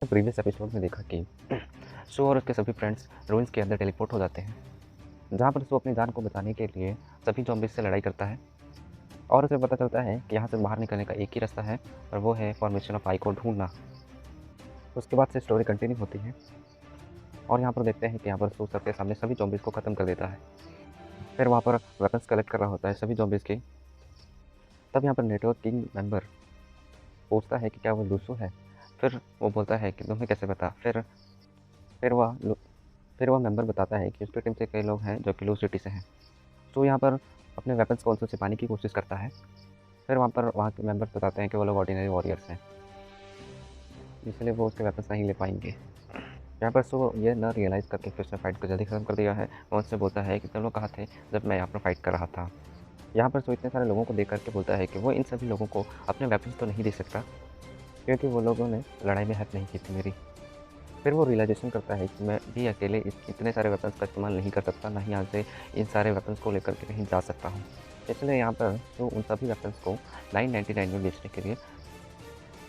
Previous episode में देखा कि सू और उसके सभी फ्रेंड्स रूइंस के अंदर टेलीपोर्ट हो जाते हैं, जहाँ पर सू अपनी जान को बचाने के लिए सभी ज़ॉम्बीज़ से लड़ाई करता है और उसे पता चलता है कि यहाँ से बाहर निकलने का एक ही रास्ता है और वो है फॉर्मेशन ऑफ आई को ढूंढना। उसके बाद से स्टोरी कंटिन्यू होती है और यहाँ पर देखते हैं कि यहाँ पर सू सबके सामने सभी ज़ॉम्बीज़ को ख़त्म कर देता है। फिर वहाँ पर वेपन्स कलेक्ट कर रहा होता है सभी ज़ॉम्बीज़ के। तब यहाँ पर नेटवर्क किंग मेंबर पूछता है कि क्या वो लूसू है। फिर वो बोलता है कि तुम्हें कैसे पता। फिर वह फिर वह मेंबर बताता है कि उसकी टीम से कई लोग हैं जो कि लू सिटी से हैं। तो यहाँ पर अपने वेपन्स को उनसे छिपाने की कोशिश करता है। फिर वहाँ के मेंबर्स बताते हैं कि वो लोग ऑर्डिनरी वॉरियर्स हैं, इसलिए वो उसके वेपन्स नहीं ले पाएंगे। यहाँ पर सो ये न रियलाइज़ करके फिर उसने फाइट को जल्दी ख़त्म कर दिया है। वो उनसे बोलता है कि तुम लोग कहाँ थे जब मैं यहाँ पर फाइट कर रहा था। यहाँ पर सो इतने सारे लोगों को देख करके बोलता है कि वो इन सभी लोगों को अपने वेपन्स तो नहीं दे सकता, क्योंकि वो लोगों ने लड़ाई में हेल्प नहीं की थी मेरी। फिर वो रियलाइज़ेशन करता है कि मैं भी अकेले इतने सारे वेपन्स का इस्तेमाल नहीं कर सकता, ना ही यहाँ से इन सारे वेपन्स को लेकर के कहीं जा सकता हूँ। इसलिए यहाँ पर वो उन सभी वेपन्स को 999 में बेचने के लिए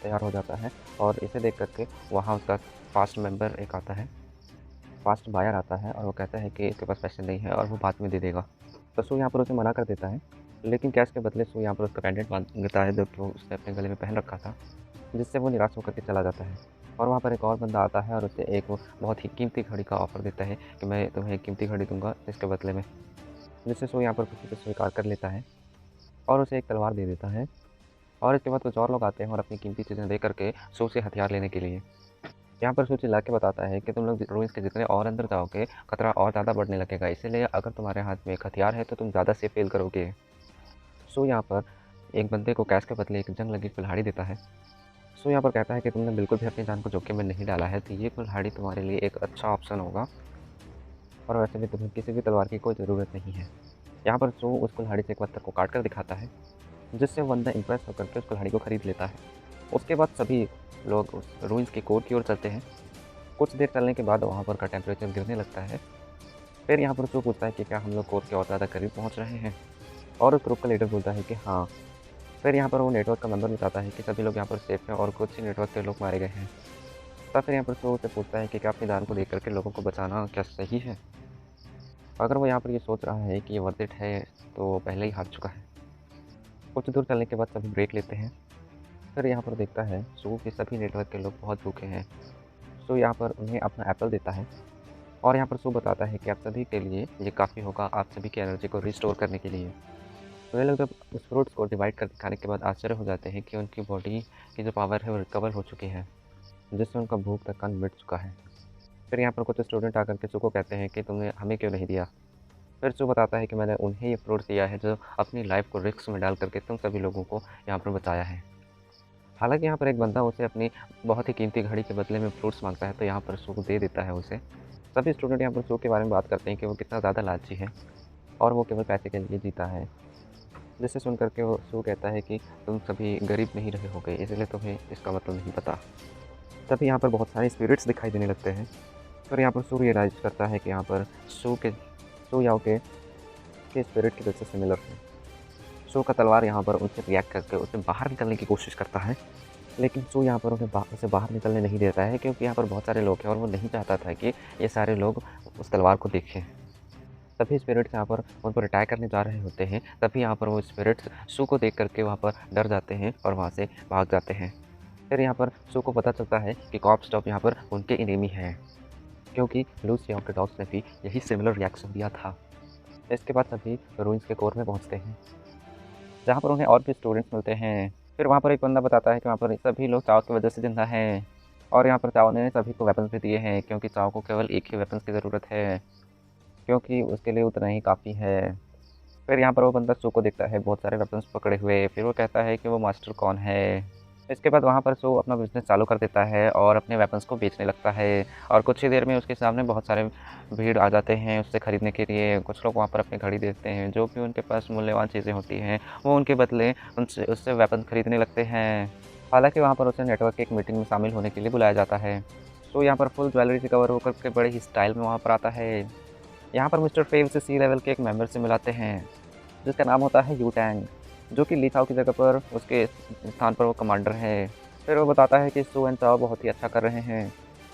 तैयार हो जाता है और इसे देख करके वहाँ उसका फास्ट मेंबर एक आता है, फास्ट बायर आता है और वो कहता है कि इसके पास पैसे नहीं है और वो बाद में दे देगा। तो सू यहाँ पर उसे मना कर देता है, लेकिन कैश के बदले सू यहाँ पर उसका पेंडेंट मांगता है जो कि उसने अपने गले में पहन रखा था, जिससे वो निराश होकर के चला जाता है। और वहाँ पर एक और बंदा आता है और उसे एक वो बहुत ही कीमती घड़ी का ऑफ़र देता है कि मैं तुम्हें एक कीमती घड़ी दूँगा इसके बदले में, जिससे सू यहाँ पर खुशी से स्वीकार कर लेता है और उसे एक तलवार दे देता है। और इसके बाद कुछ और लोग आते हैं और अपनी कीमती चीज़ें दे करके सू से हथियार लेने के लिए। यहाँ पर सू चिल्ला के बताता है कि तुम लोग रूइंस के जितने और अंदर जाओगे खतरा और ज़्यादा बढ़ने लगेगा, इसीलिए अगर तुम्हारे हाथ में एक हथियार है तो तुम ज़्यादा सेफ फील करोगे। सू यहाँ पर एक बंदे को कैश के बदले एक जंग लगी कुल्हाड़ी देता है। सो यहाँ पर कहता है कि तुमने बिल्कुल भी अपनी जान को जोखिम में नहीं डाला है, तो ये कुल्हाड़ी तुम्हारे लिए एक अच्छा ऑप्शन होगा और वैसे भी तुम्हें किसी भी तलवार की कोई ज़रूरत नहीं है। यहाँ पर सो उस कुल्हाड़ी से एक पत्थर को काट कर दिखाता है, जिससे वो बंदा इम्प्रेस होकर के उस कुल्हाड़ी को खरीद लेता है। उसके बाद सभी लोग उस रूइंस की कोर की ओर चलते हैं। कुछ देर चलने के बाद वहाँ पर का टेम्परेचर गिरने लगता है। फिर यहाँ पर सो पूछता है कि क्या हम लोग कोर के और ज़्यादा करीब पहुँच रहे हैं, और उस ग्रुप का लीडर बोलता है कि हाँ। फिर यहाँ पर वो नेटवर्क का मेंबर बताता है कि सभी लोग यहाँ पर सेफ हैं और कुछ ही नेटवर्क के लोग मारे गए हैं। तब फिर यहाँ पर सो उसे पूछता है कि क्या अपनी जान को देख करके लोगों को बचाना क्या सही है। अगर वो यहाँ पर ये सोच रहा है कि ये वर्थ इट है तो पहले ही हार चुका है। कुछ दूर चलने के बाद सभी ब्रेक लेते हैं। फिर यहाँ पर देखता है सो कि सभी नेटवर्क के लोग बहुत भूखे हैं। सो यहाँ पर उन्हें अपना एप्पल देता है और यहाँ पर सो बताता है कि आप सभी के लिए ये काफ़ी होगा, आप सभी की एनर्जी को रिस्टोर करने के लिए। तो ये लोग जब उस फ्रूट्स को डिवाइड करके खाने के बाद आश्चर्य हो जाते हैं कि उनकी बॉडी की जो पावर है वो रिकवर हो चुकी है, जिससे उनका भूख तक मिट चुका है। फिर यहाँ पर कुछ स्टूडेंट आकर के सू को कहते हैं कि तुमने हमें क्यों नहीं दिया। फिर सू बताता है कि मैंने उन्हें ये फ्रूट दिया है जो अपनी लाइफ को रिस्क में डाल करके तुम सभी लोगों को यहाँ पर बचाया है। हालांकि यहाँ पर एक बंदा उसे अपनी बहुत ही कीमती घड़ी के बदले में फ्रूट्स मांगता है, तो यहाँ पर सू को दे देता है उसे। सभी स्टूडेंट यहाँ पर सू के बारे में बात करते हैं कि वो कितना ज़्यादा लालची है और वो केवल पैसे के लिए जीता है, जिसे सुन कर के वो सू कहता है कि तुम सभी गरीब नहीं रहे होगे, इसलिए तुम्हें इसका मतलब नहीं पता। तभी यहाँ पर बहुत सारे स्पिरिट्स दिखाई देने लगते हैं। फिर यहाँ पर सू रियलाइज करता है कि यहाँ पर सू याओ के स्पिरिट की वजह से सिमिलर है। सू का तलवार यहाँ पर उनसे रिएक्ट करके उसे बाहर निकलने की कोशिश करता है, लेकिन सू यहाँ पर उसे बाहर निकलने नहीं देता है, क्योंकि यहाँ पर बहुत सारे लोग हैं और वो नहीं चाहता था कि ये सारे लोग उस तलवार को देखें। तभी स्पिरिट्स यहाँ पर उन पर अटैक करने जा रहे होते हैं। तभी यहाँ पर वो स्पिरिट्स सू को देख करके वहाँ पर डर जाते हैं और वहाँ से भाग जाते हैं। फिर यहाँ पर सू को पता चलता है कि कॉप स्टॉप यहाँ पर उनके एनिमी हैं, क्योंकि लू सियाओ के डॉग्स ने भी यही सिमिलर रिएक्शन दिया था। इसके बाद सभी रूइंस के कोर में पहुँचते हैं, जहाँ पर उन्हें और भी स्टूडेंट्स मिलते हैं। फिर वहाँ पर एक बंदा बताता है कि वहाँ पर सभी लोग चाव की वजह से जिंदा हैं और यहाँ पर चाव ने सभी को वेपन्स भी दिए हैं, क्योंकि चाव को केवल एक ही वेपन्स की ज़रूरत है, क्योंकि उसके लिए उतना ही काफ़ी है। फिर यहाँ पर वो बंदा सू को देखता है बहुत सारे वेपन्स पकड़े हुए। फिर वो कहता है कि वो मास्टर कौन है। इसके बाद वहाँ पर सू अपना बिजनेस चालू कर देता है और अपने वेपन्स को बेचने लगता है, और कुछ ही देर में उसके सामने बहुत सारे भीड़ आ जाते हैं उससे ख़रीदने के लिए। कुछ लोग वहाँ पर अपनी घड़ी देखते हैं, जो भी उनके पास मूल्यवान चीज़ें होती हैं वो उनके बदले उससे वेपन खरीदने लगते हैं। हालाँकि वहाँ पर उसे नेटवर्क की एक मीटिंग में शामिल होने के लिए बुलाया जाता है। सो यहाँ पर फुल ज्वेलरी से कवर होकर के बड़े ही स्टाइल में वहाँ पर आता है। यहाँ पर मिस्टर फेव से सी लेवल के एक मेंबर से मिलाते हैं, जिसका नाम होता है यू टैंग, जो कि ली चाओ की जगह पर उसके स्थान पर वो कमांडर है। फिर वो बताता है कि सू एंड चाओ बहुत ही अच्छा कर रहे हैं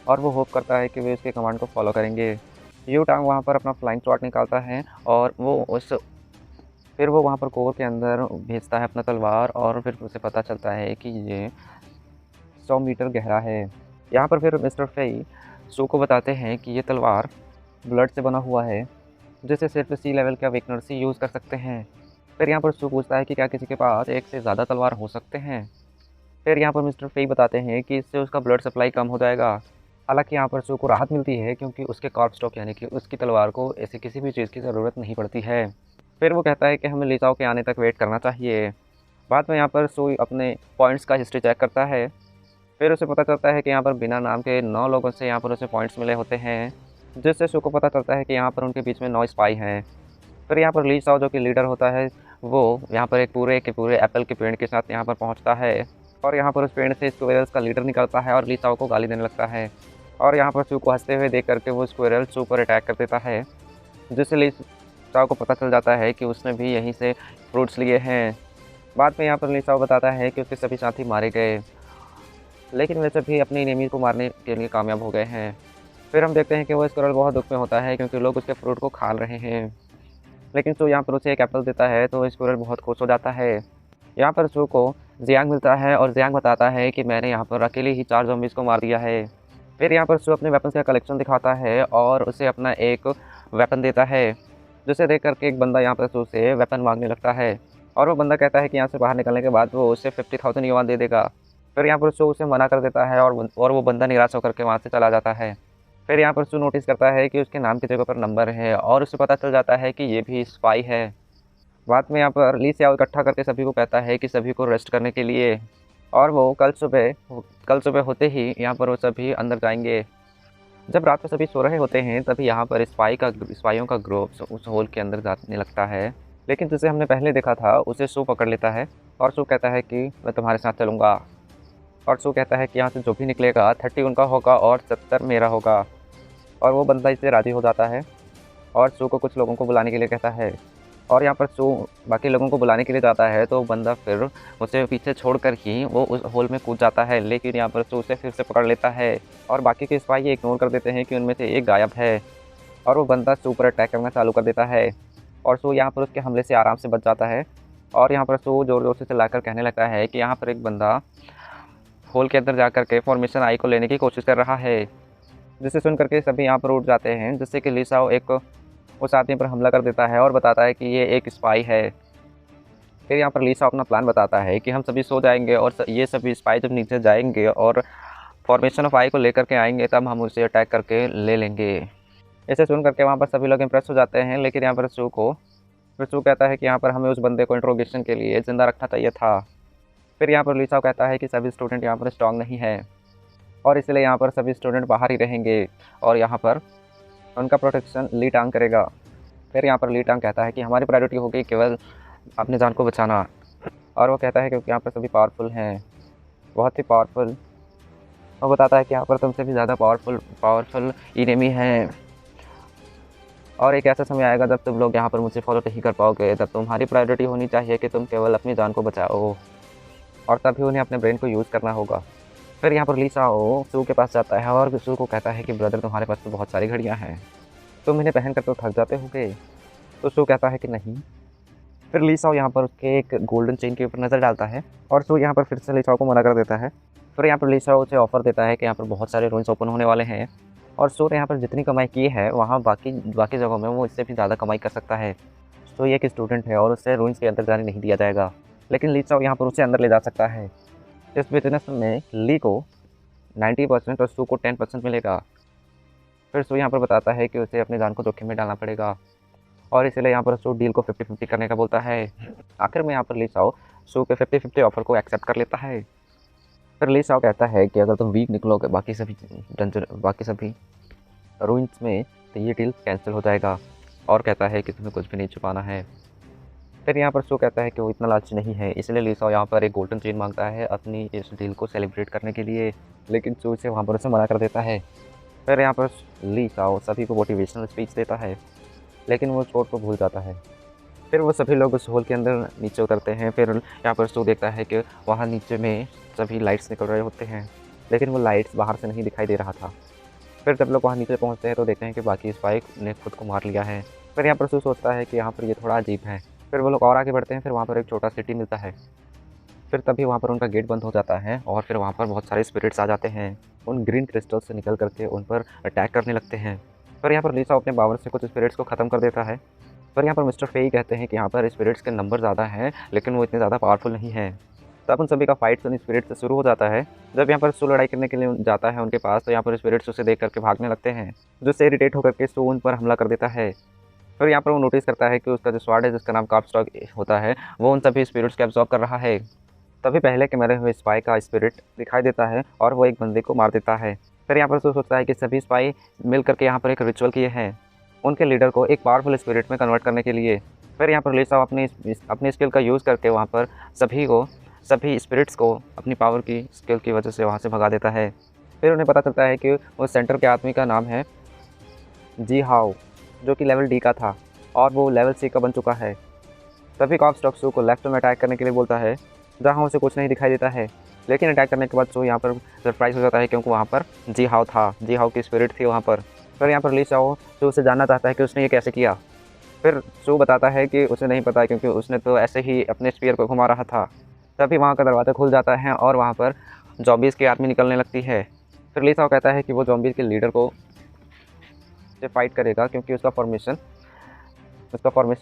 और वो होप करता है कि वे उसके कमांड को फॉलो करेंगे। यू टांग वहाँ पर अपना फ्लाइंग शॉट निकालता है और फिर वो वहाँ पर कोर के अंदर भेजता है अपना तलवार और फिर उसे पता चलता है कि ये 100 मीटर गहरा है। यहाँ पर फिर मिस्टर फेई सू को बताते हैं कि ये तलवार ब्लड से बना हुआ है, जिसे सिर्फ सी लेवल के अवेकनर्स ही यूज़ कर सकते हैं। फिर यहाँ पर सू पूछता है कि क्या किसी के पास एक से ज़्यादा तलवार हो सकते हैं। फिर यहाँ पर मिस्टर फेई बताते हैं कि इससे उसका ब्लड सप्लाई कम हो जाएगा। हालांकि यहाँ पर सू को राहत मिलती है क्योंकि उसके कॉर्प स्टॉक यानी कि उसकी तलवार को ऐसी किसी भी चीज़ की ज़रूरत नहीं पड़ती है। फिर वो कहता है कि हमें ली चाओ के आने तक वेट करना चाहिए। बाद में यहाँ पर सू अपने पॉइंट्स का हिस्ट्री चेक करता है। फिर उसे पता चलता है कि यहाँ पर बिना नाम के 9 लोगों से यहाँ पर उसे पॉइंट्स मिले होते हैं, जिससे सू को पता चलता है कि यहाँ पर उनके बीच में 9 स्पाई हैं। फिर यहाँ पर ली चाओ जो कि लीडर होता है, वो यहाँ पर एक पूरे के पूरे एप्पल के पेड़ के साथ यहाँ पर पहुँचता है और यहाँ पर उस पेड़ से स्क्वेरल्स का लीडर निकलता है और ली चाओ को गाली देने लगता है। और यहाँ पर सू को हंसते हुए देख करके वो स्क्वेरल सू पर अटैक कर देता है, जिससे ली चाओ को पता चल जाता है कि उसने भी यहीं से फ्रूट्स लिए हैं। बाद में यहाँ पर ली चाओ बताता है कि उसके सभी साथी मारे गए, लेकिन वे सभी अपने एनिमी को मारने के लिए कामयाब हो गए हैं। फिर हम देखते हैं कि वो स्क्वेरल बहुत दुख में होता है क्योंकि लोग उसके फ्रूट को खा रहे हैं। लेकिन सू यहाँ पर उसे एक एप्पल देता है तो स्क्वेरल बहुत खुश हो जाता है। यहाँ पर सू को जियांग मिलता है और जियांग बताता है कि मैंने यहाँ पर अकेले ही 4 ज़ॉम्बीज़ को मार दिया है। फिर यहाँ पर सू अपने वेपन्स का कलेक्शन दिखाता है और उसे अपना एक वेपन देता है, जिसे देख करके एक बंदा यहाँ पर सू से वेपन मांगने लगता है और वो बंदा कहता है कि यहाँ से बाहर निकलने के बाद वो उसे 50,000 युआन दे देगा। फिर यहाँ पर सू उसे मना कर देता है और वो बंदा निराश होकर के वहाँ से चला जाता है। फिर यहाँ पर सू नोटिस करता है कि उसके नाम की जगह पर नंबर है और उसे पता चल जाता है कि ये भी स्पाई है। बाद में यहाँ पर ली चाओ इकट्ठा करके सभी को कहता है कि सभी को रेस्ट करने के लिए, और वो कल सुबह होते ही यहाँ पर वो सभी अंदर जाएंगे। जब रात को सभी सो रहे होते हैं तभी यहाँ पर स्पाइयों का ग्रुप उस होल के अंदर जाने लगता है, लेकिन जिसे हमने पहले देखा था उसे सू पकड़ लेता है और सू कहता है कि मैं तुम्हारे साथ चलूँगा। और सू कहता है कि यहाँ से जो भी निकलेगा 30 उनका होगा और 70 मेरा होगा। और वो बंदा इससे राज़ी हो जाता है और सू को कुछ लोगों को बुलाने के लिए कहता है। और यहाँ पर सू बाकी लोगों को बुलाने के लिए जाता है तो बंदा फिर उसे पीछे छोड़कर ही वो उस होल में कूद जाता है, लेकिन यहाँ पर सू उसे फिर से पकड़ लेता है और बाकी के सिपाही ये इग्नोर कर देते हैं कि उनमें से एक गायब है और वो बंदा सू पर अटैक करना चालू कर देता है और सू यहाँ पर उसके हमले से आराम से बच जाता है। और यहाँ पर सू ज़ोर ज़ोर से चिल्लाकर कहने लगता है कि यहाँ पर एक बंदा होल के अंदर जा कर के फॉर्मेशन आई को लेने की कोशिश कर रहा है, जिसे सुन करके सभी यहाँ पर उठ जाते हैं, जिससे कि ली चाओ उस आदमी पर हमला कर देता है और बताता है कि ये एक स्पाई है। फिर यहाँ पर ली चाओ अपना प्लान बताता है कि हम सभी सो जाएंगे और ये सभी स्पाई जब नीचे जाएंगे और फॉर्मेशन ऑफ आई को लेकर के आएंगे तब हम उसे अटैक करके ले लेंगे। इसे सुन करके वहाँ पर सभी लोग इम्प्रेस हो जाते हैं, लेकिन यहाँ पर सू कहता है कि यहाँ पर हमें उस बंदे को इंट्रोगेशन के लिए ज़िंदा रखना चाहिए था। फिर यहाँ पर ली चाओ कहता है कि सभी स्टूडेंट यहाँ पर स्ट्रॉन्ग नहीं है और इसलिए यहाँ पर सभी स्टूडेंट बाहर ही रहेंगे और यहाँ पर उनका प्रोटेक्शन ली टांग करेगा। फिर यहाँ पर ली टांग कहता है कि हमारी प्रायोरिटी होगी केवल अपनी जान को बचाना, और वो कहता है क्योंकि यहाँ पर सभी पावरफुल हैं, बहुत ही पावरफुल। वो बताता है कि यहाँ पर तुमसे भी ज़्यादा पावरफुल एनिमी हैं और एक ऐसा समय आएगा जब तुम लोग यहाँ पर मुझे फॉलो नहीं कर पाओगे, तब तुम्हारी प्रायोरिटी होनी चाहिए कि तुम केवल अपनी जान को बचाओ और तभी उन्हें अपने ब्रेन को यूज़ करना होगा। फिर यहाँ पर ली चाओ सू के पास जाता है और सू को कहता है कि ब्रदर तुम्हारे पास तो बहुत सारी घड़ियाँ हैं, तुम इन्हें पहन कर तो थक जाते होगे। तो सू कहता है कि नहीं। फिर ली चाओ यहाँ पर उसके एक गोल्डन चेन के ऊपर नज़र डालता है और सू यहाँ पर फिर से ली चाओ को मना कर देता है। फिर यहाँ पर ली चाओ उसे ऑफर देता है कि यहाँ पर बहुत सारे रूम्स ओपन होने वाले हैं और सू ने यहाँ पर जितनी कमाई की है वहाँ बाकी जगहों में वो इससे भी ज़्यादा कमाई कर सकता है। सू ये एक स्टूडेंट है और उसे रूम्स के अंदर जाने नहीं दिया जाएगा, लेकिन ली चाओ यहाँ पर उसे अंदर ले जा सकता है। इस बिजनेस में ली को 90% और सू को 10% मिलेगा। फिर सू यहाँ पर बताता है कि उसे अपनी जान को जोखिम में डालना पड़ेगा और इसलिए यहाँ पर सू डील को 50-50 करने का बोलता है। आखिर में यहाँ पर ली चाओ सू के 50-50 ऑफर को एक्सेप्ट कर लेता है। फिर ली चाओ कहता है कि अगर तुम वीक निकलोगे बाकी सभी रूइंस में तो ये डील कैंसिल हो जाएगा और कहता है कि तुम्हें कुछ भी नहीं छुपाना है। फिर यहाँ पर सू कहता है कि वो इतना लालची नहीं है, इसलिए ली चाओ यहाँ पर एक गोल्डन चेन मांगता है अपनी इस डील को सेलिब्रेट करने के लिए, लेकिन सू से वहाँ पर उसे मना कर देता है। फिर यहाँ पर ली चाओ सभी को मोटिवेशनल स्पीच देता है, लेकिन वो चोट को भूल जाता है फिर वो सभी लोग उस होल के अंदर नीचे उतरते हैं। फिर यहाँ पर सू देखता है कि वहाँ नीचे में सभी लाइट्स निकल रहे होते हैं, लेकिन वो लाइट्स बाहर से नहीं दिखाई दे रहा था। फिर जब लोग वहाँ नीचे पहुँचते हैं तो देखते हैं कि बाकी स्पाई ने खुद को मार लिया है। फिर यहाँ पर सू सोचता है कि यहाँ पर ये थोड़ा अजीब है। फिर वो लोग और आगे बढ़ते हैं। फिर वहाँ पर एक छोटा सिटी मिलता है। फिर तभी वहाँ पर उनका गेट बंद हो जाता है और फिर वहाँ पर बहुत सारे स्पिरिट्स आ जाते हैं। उन ग्रीन क्रिस्टल से निकल करके उन पर अटैक करने लगते हैं। फिर यहाँ पर लीसा अपने पावर से कुछ स्पिरिट्स को ख़त्म कर देता है। पर यहाँ पर मिस्टर फेई कहते हैं कि यहाँ पर स्पिरिट्स के नंबर ज़्यादा हैं, लेकिन वो इतने ज़्यादा पावरफुल नहीं हैं। तब उन सभी का फाइट उन स्पिरिट से शुरू हो जाता है। जब यहाँ पर सू लड़ाई करने के लिए जाता है उनके पास, तो यहाँ पर स्पिरिट्स उसे देख करके भागने लगते हैं, जिससे इरिटेट होकर के सू उन पर हमला कर देता है। फिर यहाँ पर वो नोटिस करता है कि उसका जो स्वॉर्ड है, जिसका नाम कार्पस्टॉक होता है, वो उन सभी स्पिरिट्स को एब्जॉर्ब कर रहा है। तभी पहले के मरे हुए स्पाई का स्पिरिट दिखाई देता है और वो एक बंदे को मार देता है। फिर यहाँ पर सू सोचता है कि सभी स्पाई मिल करके यहाँ पर एक रिचुअल किए हैं उनके लीडर को एक पावरफुल स्पिरिट में कन्वर्ट करने के लिए। फिर यहाँ पर लीसा अपनी स्किल का यूज़ करके वहाँ पर सभी स्पिरिट्स को अपनी पावर की स्किल की वजह से वहाँ से भगा देता है। फिर उन्हें पता चलता है कि उस सेंटर के आदमी का नाम है जी हाओ, जो कि लेवल डी का था और वो लेवल सी का बन चुका है। तभी कार्पस्टॉक सू को लेफ्ट में अटैक करने के लिए बोलता है, जहाँ उसे कुछ नहीं दिखाई देता है। लेकिन अटैक करने के बाद सू यहाँ पर सरप्राइज हो जाता है, क्योंकि वहाँ पर जी हाओ था, जी हाओ की स्पिरिट थी वहाँ पर। फिर यहाँ पर ली चाओ सू उसे जानना चाहता है कि उसने ये कैसे किया। फिर सू बताता है कि उसे नहीं पता, क्योंकि उसने तो ऐसे ही अपने स्पीयर को घुमा रहा था। तभी वहाँ का दरवाज़ा खुल जाता है और वहाँ पर ज़ॉम्बीज़ की आर्मी निकलने लगती है। फिर ली चाओ कहता है कि वो ज़ॉम्बीज़ के लीडर को से फाइट करेगा, क्योंकि उसका फॉर्मेशन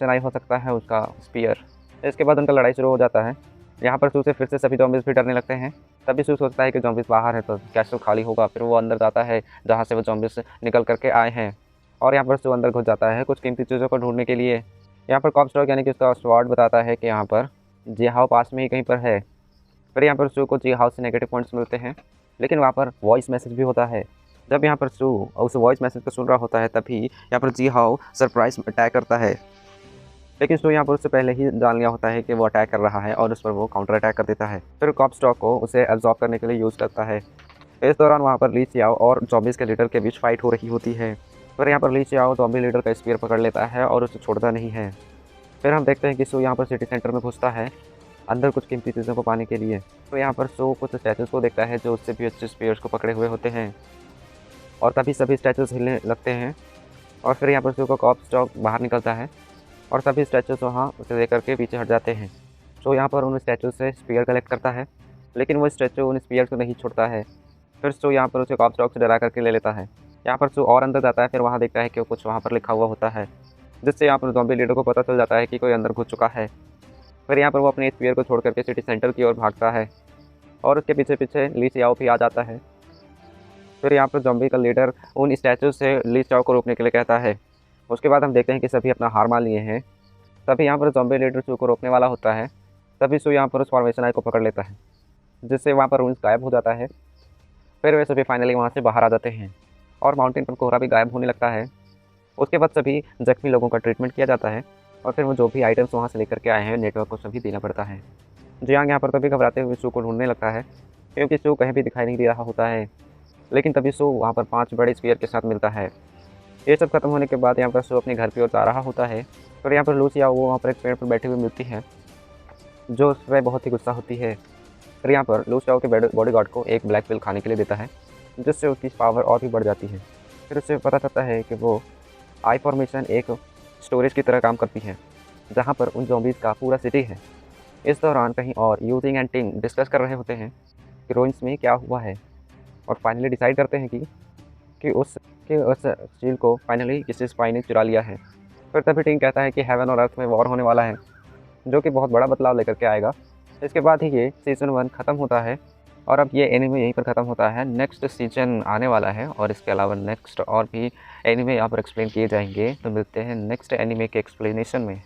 आई हो सकता है उसका स्पीयर। इसके बाद उनका लड़ाई शुरू हो जाता है। यहाँ पर सू से फिर से सभी ज़ॉम्बीज़ भी डरने लगते हैं। तभी सू सोचता है कि ज़ॉम्बीज़ बाहर है तो कैसल खाली होगा। फिर वो अंदर जाता है जहाँ से वो ज़ॉम्बीज़ निकल करके आए हैं, और यहाँ पर सू अंदर घुस जाता है कुछ कीमती चीज़ों को ढूंढने के लिए। यहाँ पर कार्पस्टॉक यानी कि उसका स्वॉर्ड बताता है कि यहाँ पर जी हाओ पास में ही कहीं पर है। फिर यहाँ पर सू को जी हाओ से नेगेटिव पॉइंट्स मिलते हैं, लेकिन वहाँ पर वॉइस मैसेज भी होता है। जब यहाँ पर सू उस वॉइस मैसेज को सुन रहा होता है, तभी यहाँ पर जी हाओ सरप्राइज अटैक करता है। लेकिन सू यहाँ पर उससे पहले ही जान लिया होता है कि वो अटैक कर रहा है और उस पर वो काउंटर अटैक कर देता है। फिर कार्पस्टॉक को उसे एब्जॉर्ब करने के लिए यूज़ करता है। इस दौरान वहाँ पर ली चियाओ और ज़ॉम्बीज़ के लीडर के बीच फाइट हो रही होती है। फिर यहाँ पर ली चियाओ ज़ॉम्बी लीडर का स्पीयर पकड़ लेता है और उसे छोड़ता नहीं है। फिर हम देखते हैं कि सू यहाँ पर सिटी सेंटर में घुसता है अंदर कुछ कीमती चीज़ों को पाने के लिए। तो यहाँ पर सू कुछ स्टैचूज़ को देखता है जो उससे भी अच्छे स्पीयर्स को पकड़े हुए होते हैं, और तभी सभी स्टैचूज़ हिलने लगते हैं। और फिर यहाँ पर सू का कार्पस्टॉक बाहर निकलता है और सभी स्टैचूज़ वहाँ उसे लेकर के पीछे हट जाते हैं। सो यहाँ पर उन स्टैचू से स्पीयर कलेक्ट करता है, लेकिन वो स्टैचू उन स्पीयर को नहीं छोड़ता है। फिर सू यहाँ पर उसे कार्पस्टॉक से डरा करके ले लेता है। यहाँ पर सू और अंदर जाता है। फिर वहाँ देखता है कि कुछ वहाँ पर लिखा हुआ होता है, जिससे यहाँ पर ज़ॉम्बी लीडर को पता चल जाता है कि कोई अंदर घुस चुका है। फिर यहाँ पर वो अपने स्पीयर को छोड़ करके सिटी सेंटर की ओर भागता है और उसके पीछे पीछे ली चियाओ भी आ जाता है। फिर यहाँ पर ज़ॉम्बी का लीडर उन स्टैचू से ली चियाओ को रोकने के लिए कहता है। उसके बाद हम देखते हैं कि सभी अपना हार मान लिए हैं। तभी यहाँ पर ज़ॉम्बी लीडर सू को रोकने वाला होता है। तभी सू यहाँ पर उस फॉर्मेशन आई को पकड़ लेता है, जिससे वहाँ पर रून्स गायब हो जाता है। फिर वे सभी फाइनली वहाँ से बाहर आ जाते हैं और माउंटेन पर कोहरा भी गायब होने लगता है। उसके बाद सभी जख्मी लोगों का ट्रीटमेंट किया जाता है और फिर वो जो भी आइटम्स वहाँ से लेकर के आए हैं नेटवर्क को सभी देना पड़ता है। जियांग यहाँ पर तभी घबराते हुए सू को ढूंढने लगता है, क्योंकि सू कहीं भी दिखाई नहीं दे रहा होता है। लेकिन तभी सू वहाँ पर 5 बड़े स्पीयर के साथ मिलता है। ये सब खत्म होने के बाद यहाँ पर सू अपने घर की ओर जा रहा होता है। फिर यहाँ पर लू चियाओ वो वहाँ पर एक पेड़ पर बैठी हुई मिलती है, जो उस पर बहुत ही गुस्सा होती है। फिर यहाँ पर लू चियाओ के बॉडीगार्ड को एक ब्लैक पिल खाने के लिए देता है, जिससे उसकी पावर और भी बढ़ जाती है। फिर उससे पता चलता है कि वो आई फॉर्मेशन एक स्टोरेज की तरह काम करती है, जहाँ पर उन ज़ॉम्बीज़ का पूरा सिटी है। इस दौरान कहीं और यूजिंग एंड टिंग डिस्कस कर रहे होते हैं कि रोइंस में क्या हुआ है, और फाइनली डिसाइड करते हैं कि उस चील को फाइनली किसी स्पाई ने चुरा लिया है। फिर तभी टिंग कहता है कि हेवन और अर्थ में वॉर होने वाला है, जो कि बहुत बड़ा बदलाव लेकर के आएगा। इसके बाद ही ये सीज़न 1 ख़त्म होता है और अब ये एनीमे यहीं पर ख़त्म होता है। नेक्स्ट सीजन आने वाला है और इसके अलावा नेक्स्ट और भी एनीमे यहाँ पर एक्सप्लेन किए जाएंगे। तो मिलते हैं नेक्स्ट एनीमे के एक्सप्लेनेशन में।